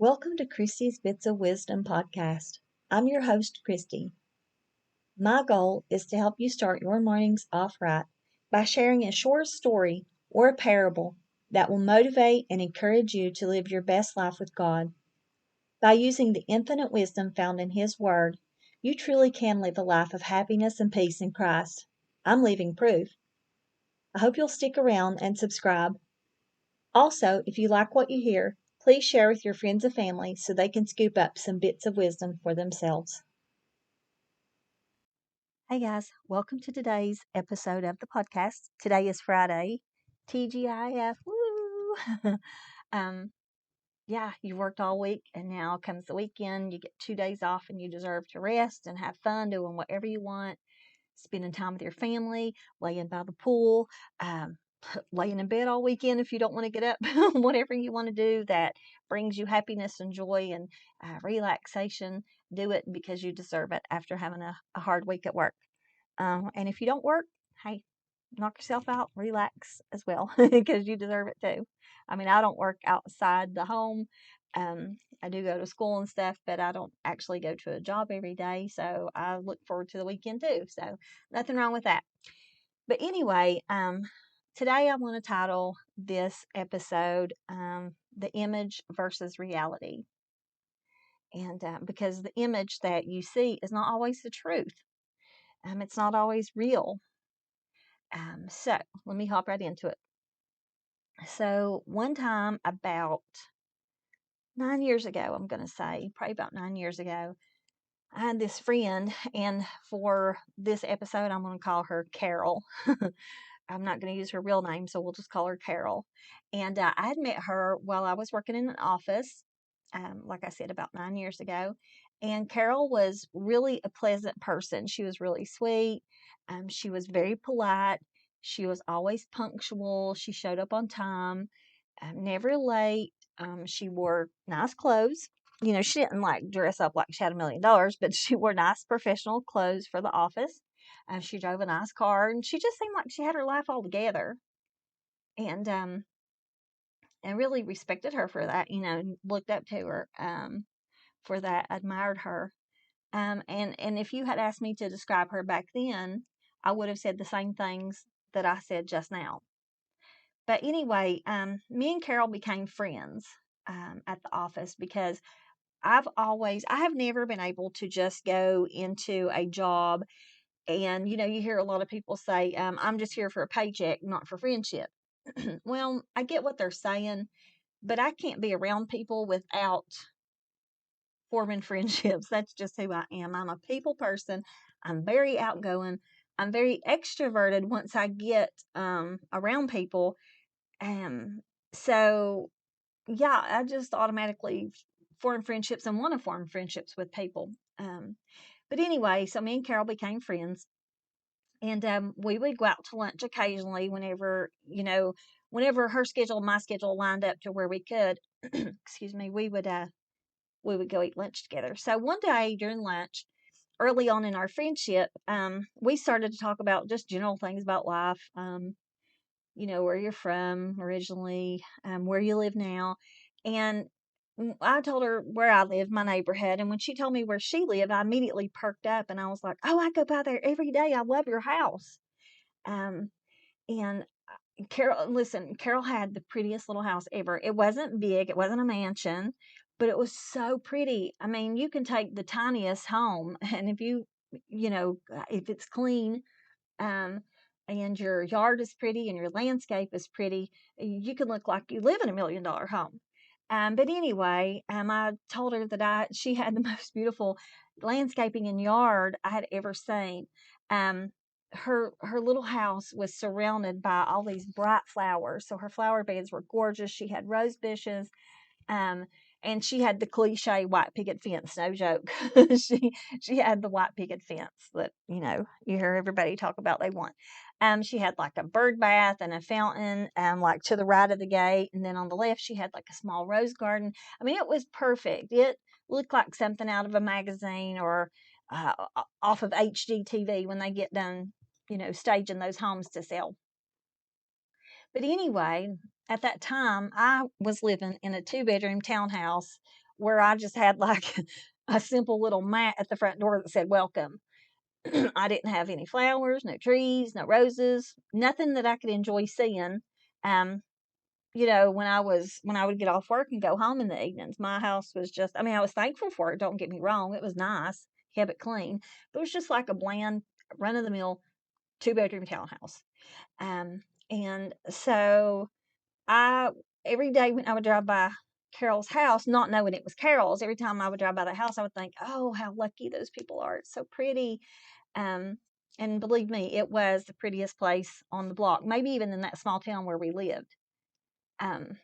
Welcome to Christy's Bits of Wisdom podcast. I'm your host, Christy. My goal is to help you start your mornings off right by sharing a short story or a parable that will motivate and encourage you to live your best life with God. By using the infinite wisdom found in His Word, you truly can live a life of happiness and peace in Christ. I'm living proof. I hope you'll stick around and subscribe. Also, if you like what you hear, please share with your friends and family so they can scoop up some bits of wisdom for themselves. Hey guys, welcome to today's episode of the podcast. Today is Friday. TGIF. Woo! um, you worked all week and now comes the weekend. You get 2 days off and you deserve to rest and have fun doing whatever you want, spending time with your family, laying by the pool, um, laying in bed all weekend if you don't want to get up, whatever you want to do that brings you happiness and joy and relaxation. Do it because you deserve it after having a hard week at work. And if you don't work, hey, knock yourself out, relax as well, because you deserve it too. I mean, I don't work outside the home. I do go to school and stuff, but I don't actually go to a job every day. So I look forward to the weekend too. So nothing wrong with that. But anyway, today I want to title this episode The Image versus Reality. And because the image that you see is not always the truth, it's not always real. So let me hop right into it. So one time about 9 years ago, I'm going to say, probably about 9 years ago, I had this friend, and for this episode, I'm going to call her Carol. I'm not going to use her real name, so we'll just call her Carol. And I had met her while I was working in an office, like I said, about 9 years ago. And Carol was really a pleasant person. She was really sweet. She was very polite. She was always punctual. She showed up on time, never late. She wore nice clothes. You know, she didn't like dress up like she had $1,000,000, but she wore nice professional clothes for the office. She drove a nice car, and she just seemed like she had her life all together. And and really respected her for that. You know, looked up to her for that, admired her. And if you had asked me to describe her back then, I would have said the same things that I said just now. But anyway, me and Carol became friends at the office because I have never been able to just go into a job and, you know, you hear a lot of people say, I'm just here for a paycheck, not for friendship. Well, I get what they're saying, but I can't be around people without forming friendships. That's just who I am. I'm a people person. I'm very outgoing. I'm very extroverted once I get around people. Um, so, yeah, I just automatically form friendships and want to form friendships with people. But anyway, so me and Carol became friends. And we would go out to lunch occasionally whenever, you know, whenever her schedule and my schedule lined up to where we could, excuse me, we would go eat lunch together. So one day during lunch, early on in our friendship, we started to talk about just general things about life. You know, where you're from originally, where you live now. And I told her where I live, my neighborhood. And when she told me where she lived, I immediately perked up and I was like, oh, I go by there every day. I love your house. Um, and Carol had the prettiest little house ever. It wasn't big, it wasn't a mansion, but it was so pretty. I mean, you can take the tiniest home, and if you know, if it's clean, um, and your yard is pretty and your landscape is pretty, you can look like you live in $1,000,000 home. But anyway, I told her that she had the most beautiful landscaping and yard I had ever seen. Um, her little house was surrounded by all these bright flowers, so her flower beds were gorgeous. She had rose bushes, um, and she had the cliche white picket fence, no joke. She had the white picket fence that, you know, you hear everybody talk about they want. She had like a bird bath and a fountain, like to the right of the gate, and then on the left she had like a small rose garden. I mean, it was perfect. It looked like something out of a magazine or off of HGTV when they get done, you know, staging those homes to sell. But anyway, at that time, I was living in a 2-bedroom townhouse where I just had like a simple little mat at the front door that said welcome. I didn't have any flowers, no trees, no roses, nothing that I could enjoy seeing. Um, when I would get off work and go home in the evenings, my house was just, I mean, I was thankful for it. Don't get me wrong. It was nice, kept it clean, but it was just like a bland, run of the mill 2-bedroom townhouse. Um, and so I, every day when I would drive by Carol's house, not knowing it was Carol's, every time I would drive by the house, I would think, oh, how lucky those people are. It's so pretty. Um, and believe me, it was the prettiest place on the block, maybe even in that small town where we lived. Um,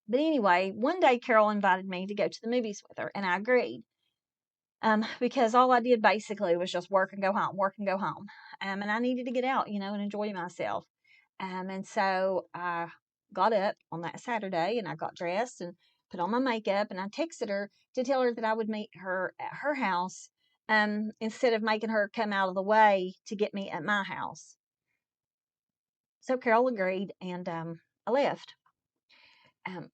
but anyway, one day Carol invited me to go to the movies with her, and I agreed. Because all I did basically was just work and go home, work and go home. And I needed to get out, and enjoy myself. And so I got up on that Saturday and I got dressed and put on my makeup and I texted her to tell her that I would meet her at her house, instead of making her come out of the way to get me at my house. So Carol agreed and I left. Um,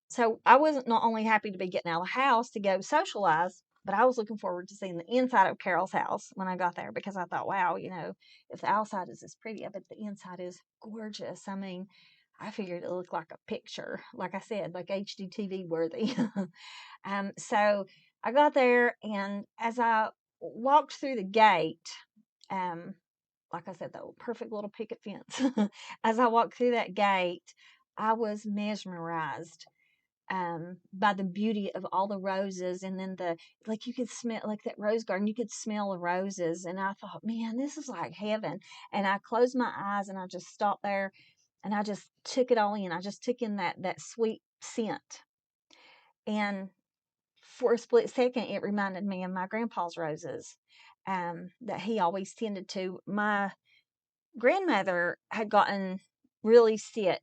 so I wasn't not only happy to be getting out of the house to go socialize, but I was looking forward to seeing the inside of Carol's house when I got there because I thought, wow, if the outside is this pretty, I bet the inside is gorgeous. I mean, I figured it looked like a picture, like I said, like HDTV worthy. So I got there, and as I walked through the gate, um, like I said, the perfect little picket fence. As I walked through that gate, I was mesmerized, by the beauty of all the roses, and then like you could smell, like that rose garden, you could smell the roses, and I thought, man, this is like heaven. And I closed my eyes and I just stopped there and I just took it all in. I just took in that sweet scent. And for a split second, it reminded me of my grandpa's roses, that he always tended to. My grandmother had gotten really sick,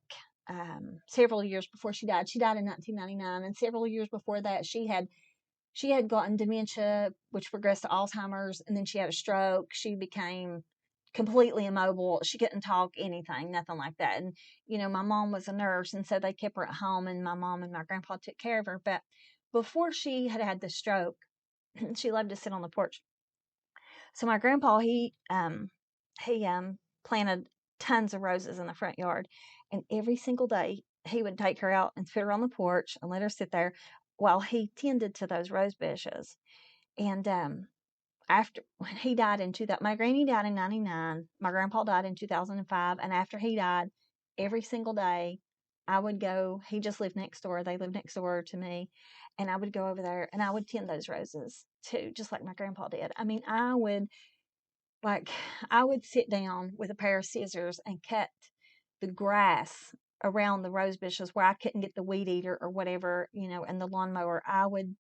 several years before she died. She died in 1999, and several years before that, she had gotten dementia, which progressed to Alzheimer's, and then she had a stroke. She became completely immobile. She couldn't talk anything, nothing like that. And my mom was a nurse, and so they kept her at home, and my mom and my grandpa took care of her. But before she had the stroke, she loved to sit on the porch. So my grandpa, he planted tons of roses in the front yard, and every single day he would take her out and put her on the porch and let her sit there while he tended to those rose bushes. And after when he died in 2000, my granny died in 99, my grandpa died in 2005, and after he died, every single day I would go. He just lived next door. They lived next door to me, and I would go over there and I would tend those roses too, just like my grandpa did. I mean, like I would sit down with a pair of scissors and cut the grass around the rose bushes where I couldn't get the weed eater or whatever, and the lawnmower. I would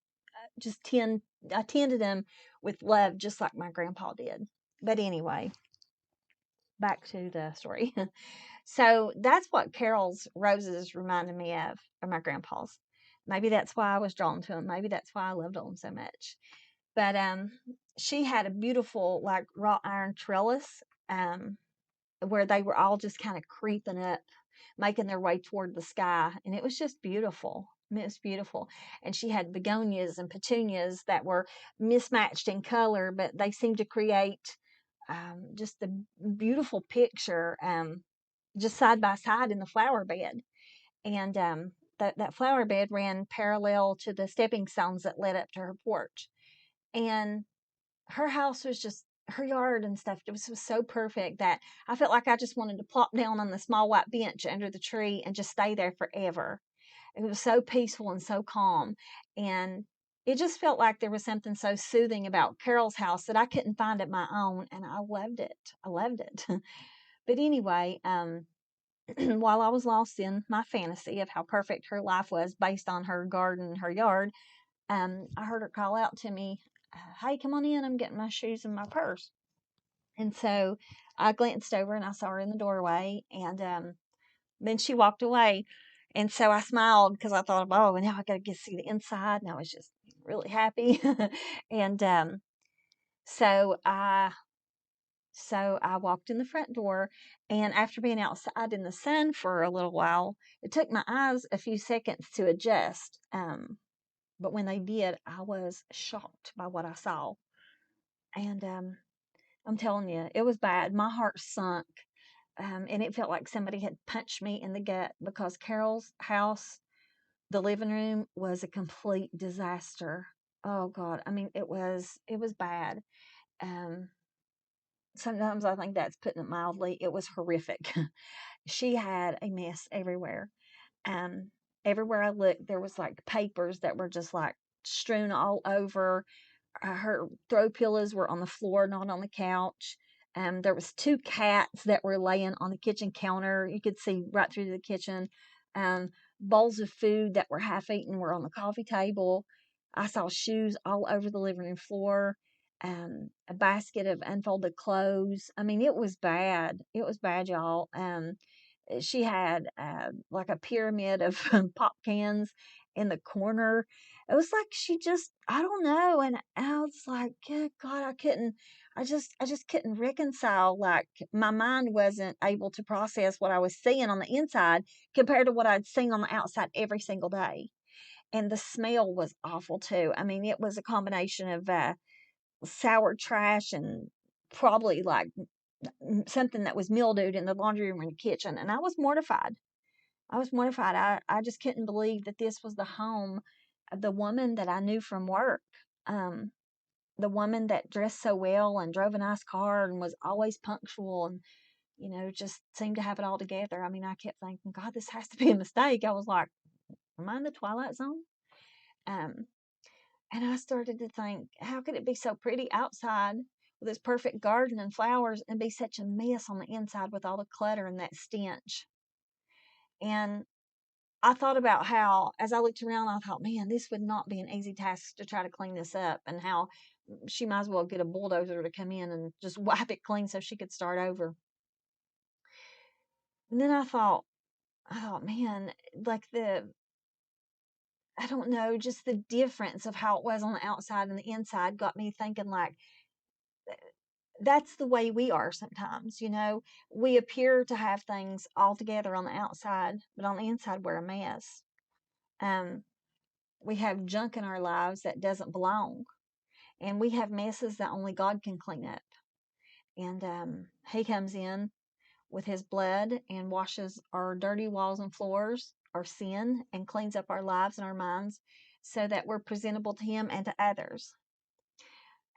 just I tended them with love, just like my grandpa did. But anyway, back to the story. So that's what Carol's roses reminded me of my grandpa's. Maybe that's why I was drawn to them. Maybe that's why I loved them so much. But she had a beautiful like wrought iron trellis, where they were all just kind of creeping up, making their way toward the sky, and it was just beautiful. I mean, it was beautiful. And she had begonias and petunias that were mismatched in color, but they seemed to create, just a beautiful picture, just side by side in the flower bed. And that flower bed ran parallel to the stepping stones that led up to her porch. And her house was just, her yard and stuff, it was so perfect that I felt like I just wanted to plop down on the small white bench under the tree and just stay there forever. It was so peaceful and so calm. And it just felt like there was something so soothing about Carol's house that I couldn't find at my own. And I loved it. I loved it. But anyway, while I was lost in my fantasy of how perfect her life was based on her garden, her yard, I heard her call out to me, "Hey, come on in. I'm getting my shoes and my purse." And so I glanced over and I saw her in the doorway, and then she walked away. And so I smiled because I thought, oh, now I got to get to see the inside. And I was just really happy. And so I walked in the front door, and after being outside in the sun for a little while, it took my eyes a few seconds to adjust. But when they did, I was shocked by what I saw. And I'm telling you, it was bad. My heart sunk. And it felt like somebody had punched me in the gut because Carol's house, the living room, was a complete disaster. Oh God. I mean, it was bad. Um, Sometimes I think that's putting it mildly. It was horrific. She had a mess everywhere. Um, Everywhere I looked, there was like papers that were just like strewn all over. Her throw pillows were on the floor, not on the couch. There was two cats that were laying on the kitchen counter. You could see right through the kitchen. Um, Bowls of food that were half eaten were on the coffee table. I saw shoes all over the living room floor. A basket of unfolded clothes. I mean, it was bad. It was bad, y'all. She had like a pyramid of pop cans in the corner. It was like she just, I don't know. And I was like, good God, I just couldn't reconcile. Like my mind wasn't able to process what I was seeing on the inside compared to what I'd seen on the outside every single day. And the smell was awful too. I mean, it was a combination of sour trash and probably like something that was mildewed in the laundry room and kitchen. And I was mortified. I was mortified. I just couldn't believe that this was the home of the woman that I knew from work. Um, the woman that dressed so well and drove a nice car and was always punctual and, just seemed to have it all together. I mean, I kept thinking, God, this has to be a mistake. I was like, am I in the Twilight Zone? Um, and I started to think, how could it be so pretty outside with this perfect garden and flowers and be such a mess on the inside with all the clutter and that stench? And I thought about how, as I looked around, I thought, man, this would not be an easy task to try to clean this up, and how she might as well get a bulldozer to come in and just wipe it clean so she could start over. And then I thought, man, like I don't know, just the difference of how it was on the outside and the inside got me thinking, like, that's the way we are sometimes. We appear to have things all together on the outside, but on the inside, we're a mess. Um, we have junk in our lives that doesn't belong, and we have messes that only God can clean up. And He comes in with His blood and washes our dirty walls and floors, our sin, and cleans up our lives and our minds so that we're presentable to Him and to others.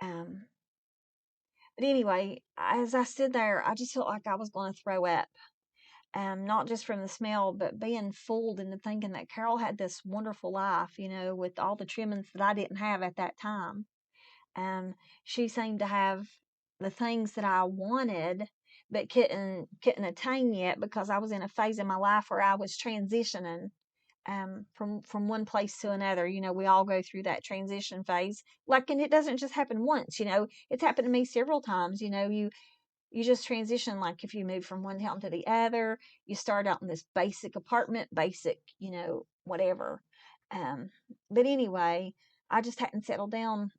Um, but anyway, as I stood there, I just felt like I was going to throw up. Not just from the smell, but being fooled into thinking that Carol had this wonderful life, with all the trimmings that I didn't have at that time. Um, she seemed to have the things that I wanted, but couldn't attain yet because I was in a phase in my life where I was transitioning from one place to another. We all go through that transition phase. Like, and it doesn't just happen once. It's happened to me several times. You just transition, like if you move from one town to the other, you start out in this basic apartment, basic, whatever. Um, but anyway, I just hadn't settled down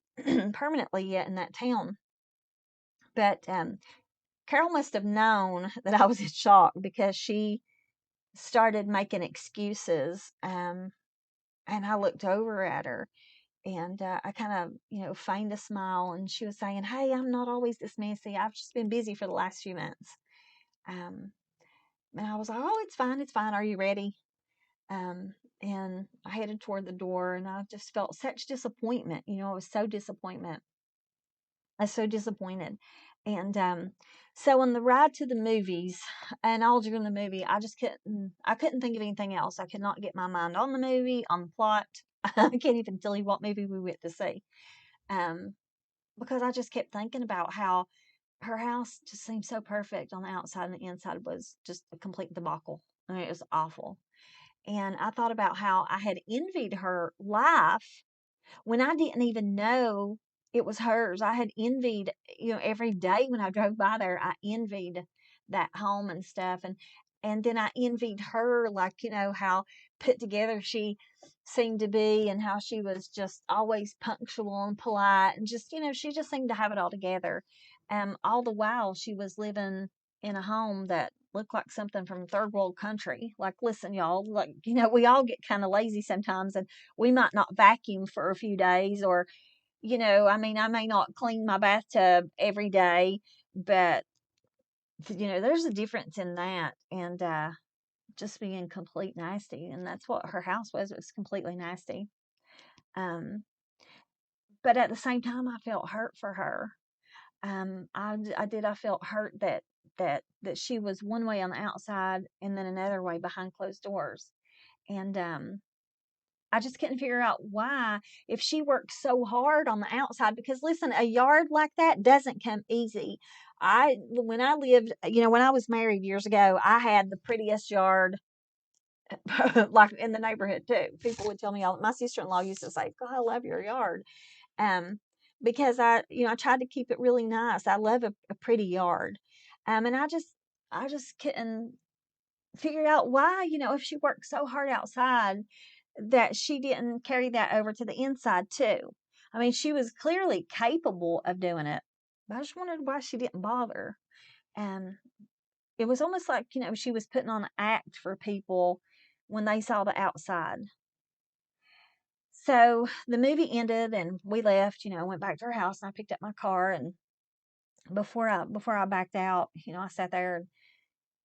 permanently yet in that town. But Carol must have known that I was in shock because she started making excuses. And I looked over at her, and I kind of, feigned a smile, and she was saying, "Hey, I'm not always this messy. I've just been busy for the last few months." Um, and I was like, "Oh, it's fine. It's fine. Are you ready?" Um, and I headed toward the door, and I just felt such disappointment. I was so disappointment. I was so disappointed. And so on the ride to the movies, and all during the movie, I couldn't think of anything else. I could not get my mind on the movie, on the plot. I can't even tell you what movie we went to see. Um, because I just kept thinking about how her house just seemed so perfect on the outside, and the inside was just a complete debacle. I mean, it was awful. And I thought about how I had envied her life when I didn't even know it was hers. I had envied, every day when I drove by there, I envied that home and stuff. And then I envied her, like, how put together she seemed to be, and how she was just always punctual and polite, and just, she just seemed to have it all together. All the while she was living in a home that look like something from third world country. Like, listen, y'all, like, we all get kind of lazy sometimes, and we might not vacuum for a few days, or, I mean, I may not clean my bathtub every day, but, there's a difference in that. And, just being complete nasty. And that's what her house was. It was completely nasty. Um, but at the same time, I felt hurt for her. I did. I felt hurt that she was one way on the outside and then another way behind closed doors. And I just couldn't figure out why, if she worked so hard on the outside, because listen, a yard like that doesn't come easy. When I lived, when I was married years ago, I had the prettiest yard like in the neighborhood too. People would tell me all. My sister-in-law used to say, "God, I love your yard," um, because I tried to keep it really nice. I love a pretty yard, and I just couldn't figure out why, if she worked so hard outside, that she didn't carry that over to the inside too. I mean, she was clearly capable of doing it, but I just wondered why she didn't bother. Um, it was almost like, she was putting on an act for people when they saw the outside. So the movie ended and we left, went back to her house, and I picked up my car. And before I backed out, I sat there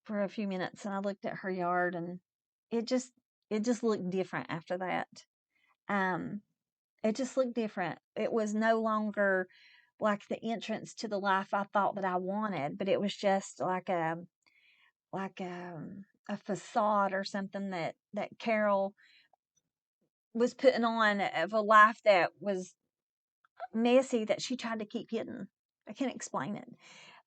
for a few minutes and I looked at her yard, and it just it just looked different after that. Um it just looked different. It was no longer like the entrance to the life I thought that I wanted, but it was just like a facade or something that Carol was putting on, of a life that was messy, that she tried to keep hidden. I can't explain it.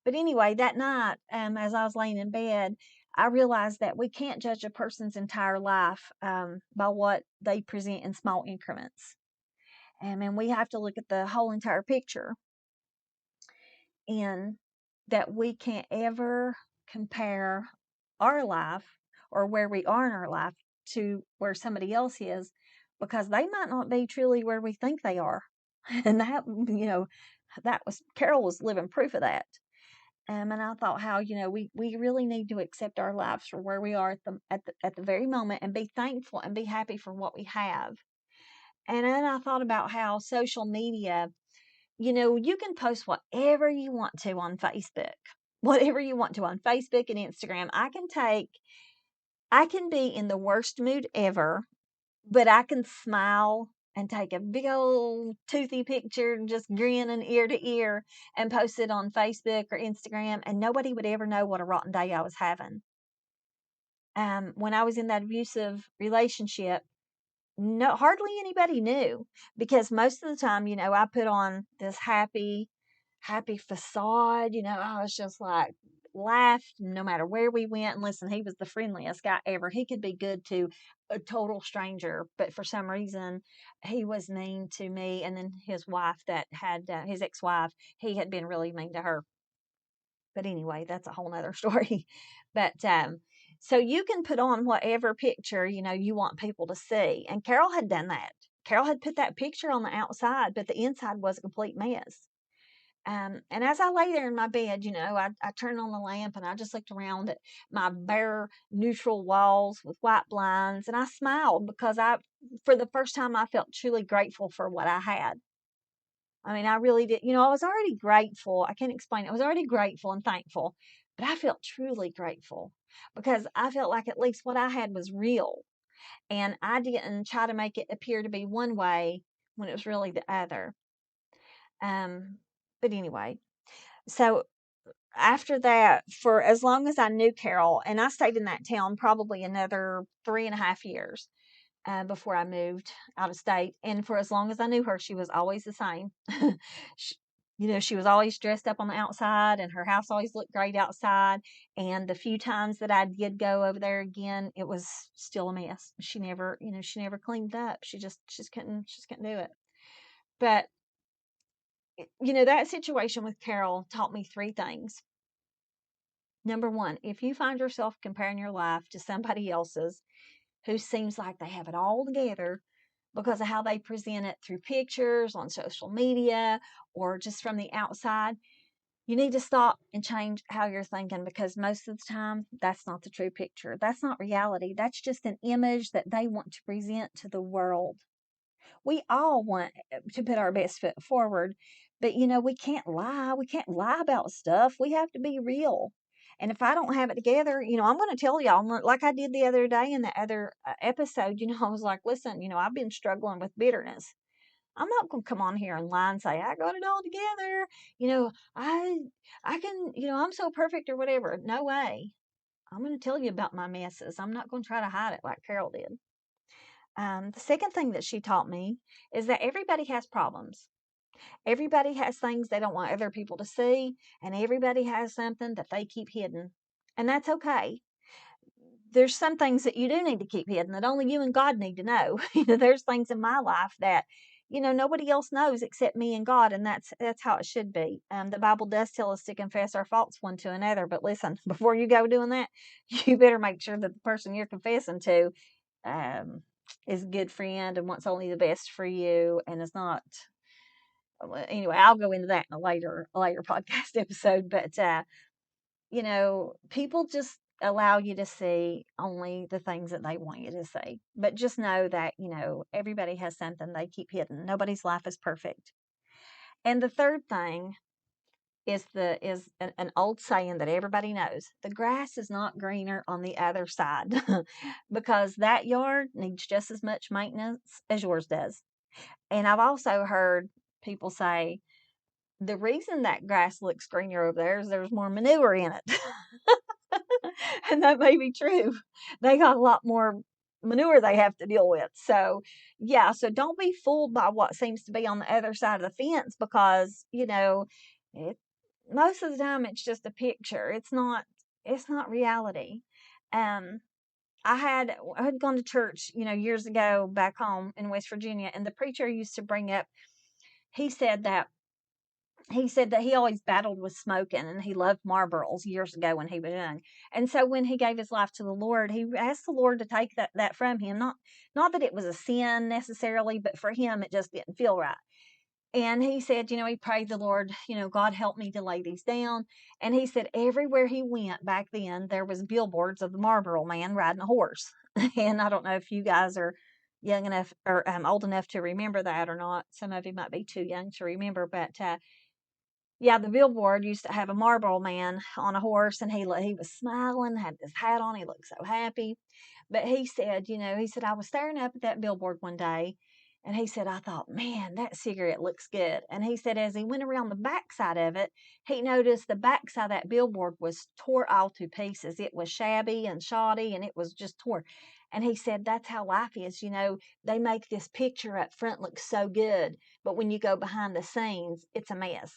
But anyway, that night, as I was laying in bed, I realized that we can't judge a person's entire life by what they present in small increments. And we have to look at the whole entire picture, and that we can't ever compare our life, or where we are in our life, to where somebody else is, because they might not be truly where we think they are. And that was Carol was living proof of that. And I thought how, we really need to accept our lives for where we are at the very moment, and be thankful and be happy for what we have. And then I thought about how social media, you can post whatever you want to on Facebook, whatever you want to on Facebook and Instagram. I can be in the worst mood ever, but I can smile and take a big old toothy picture and just grinning ear to ear and post it on Facebook or Instagram, and nobody would ever know what a rotten day I was having. When I was in that abusive relationship, no, hardly anybody knew, because most of the time, I put on this happy facade. I was just like laughed no matter where we went. And listen, he was the friendliest guy ever. He could be good to a total stranger, but for some reason, he was mean to me. And then his wife, that had his ex-wife, he had been really mean to her. But anyway, that's a whole nother story. But so you can put on whatever picture you want people to see. And Carol had done that. Carol had put that picture on the outside, but the inside was a complete mess. And as I lay there in my bed, I turned on the lamp and I just looked around at my bare neutral walls with white blinds, and I smiled, because for the first time, I felt truly grateful for what I had. I mean, I really did. I was already grateful. I can't explain it. I was already grateful and thankful, but I felt truly grateful, because I felt like at least what I had was real, and I didn't try to make it appear to be one way when it was really the other. Um, but anyway, so after that, for as long as I knew Carol, and I stayed in that town probably another 3.5 years before I moved out of state. And for as long as I knew her, she was always the same. she, she was always dressed up on the outside, and her house always looked great outside. And the few times that I did go over there again, it was still a mess. She never cleaned up. She just couldn't do it. But that situation with Carol taught me three things. Number one, if you find yourself comparing your life to somebody else's who seems like they have it all together because of how they present it through pictures on social media or just from the outside, You need to stop and change how you're thinking, because most of the time that's not the true picture. That's not reality. That's just an image that they want to present to the world. We all want to put our best foot forward, but we can't lie. We can't lie about stuff. We have to be real. And if I don't have it together, I'm going to tell y'all, like I did the other day in the other episode. I was like, listen, I've been struggling with bitterness. I'm not going to come on here and lie and say I got it all together. I can, I'm so perfect or whatever. No way. I'm going to tell you about my messes. I'm not going to try to hide it like Carol did. The second thing that she taught me is that everybody has problems. Everybody has things they don't want other people to see, and everybody has something that they keep hidden. And that's okay. There's some things that you do need to keep hidden that only you and God need to know. There's things in my life that nobody else knows except me and God, and that's how it should be. The Bible does tell us to confess our faults one to another, but listen, before you go doing that, you better make sure that the person you're confessing to is a good friend and wants only the best for you, and is not. Anyway, I'll go into that in a later podcast episode, but people just allow you to see only the things that they want you to see. But just know that, everybody has something they keep hidden. Nobody's life is perfect. And the third thing is an old saying that everybody knows. The grass is not greener on the other side, because that yard needs just as much maintenance as yours does. And I've also heard people say, the reason that grass looks greener over there is there's more manure in it. And that may be true. They got a lot more manure they have to deal with. So, yeah, so don't be fooled by what seems to be on the other side of the fence, because, it, most of the time it's just a picture. It's not reality. Um I had gone to church, years ago back home in West Virginia, and the preacher used to bring up, he said that he always battled with smoking, and he loved Marlboros years ago when he was young. And so when he gave his life to the Lord, he asked the Lord to take that from him. Not that it was a sin necessarily, but for him it just didn't feel right. And he said, he prayed the Lord, God help me to lay these down. And he said everywhere he went back then, there was billboards of the Marlboro man riding a horse. And I don't know if you guys are young enough or old enough to remember that or not. Some of you might be too young to remember, but yeah, the billboard used to have a Marlboro man on a horse, and he was smiling, had his hat on, he looked so happy. But he said, I was staring up at that billboard one day, and he said, I thought, man, that cigarette looks good. And he said, as he went around the backside of it, he noticed the backside of that billboard was tore all to pieces. It was shabby and shoddy, and it was just tore. And he said, that's how life is. They make this picture up front look so good, but when you go behind the scenes, it's a mess.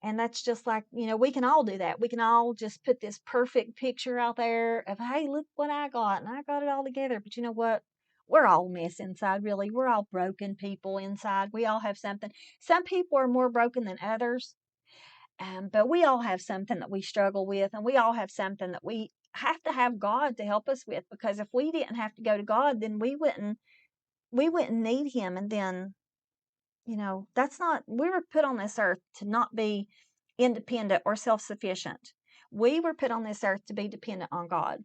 And that's just like, we can all do that. We can all just put this perfect picture out there of, hey, look what I got, and I got it all together. But you know what? We're all a mess inside, really. We're all broken people inside. We all have something. Some people are more broken than others, but we all have something that we struggle with, and we all have something that we have to have God to help us with. Because if we didn't have to go to God, then we wouldn't need Him. And then that's not, we were put on this earth to not be independent or self sufficient. We were put on this earth to be dependent on God.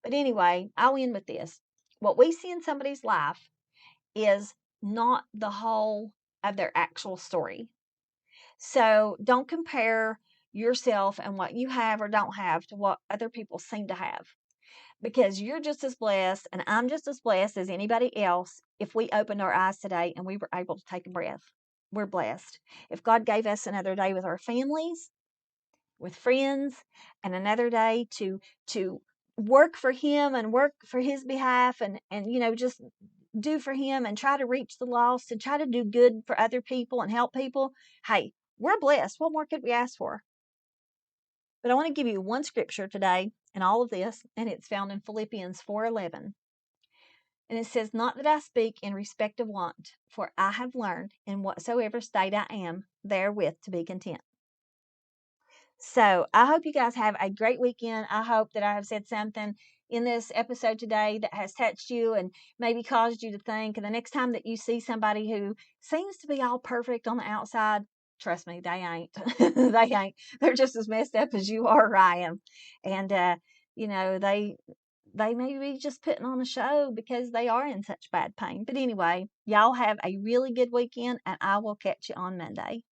But anyway, I'll end with this. What we see in somebody's life is not the whole of their actual story. So don't compare yourself and what you have or don't have to what other people seem to have, because you're just as blessed and I'm just as blessed as anybody else. If we opened our eyes today and we were able to take a breath, we're blessed. If God gave us another day with our families, with friends, and another day to work for Him and work for His behalf, and just do for Him and try to reach the lost and try to do good for other people and help people, hey, we're blessed. What more could we ask for? But I want to give you one scripture today in all of this, and it's found in Philippians 4:11. And it says, not that I speak in respect of want, for I have learned in whatsoever state I am, therewith to be content. So I hope you guys have a great weekend. I hope that I have said something in this episode today that has touched you and maybe caused you to think. And the next time that you see somebody who seems to be all perfect on the outside, trust me, they ain't. They ain't. They're just as messed up as you are or I am. And you know, they may be just putting on a show because they are in such bad pain. But anyway, y'all have a really good weekend, and I will catch you on Monday.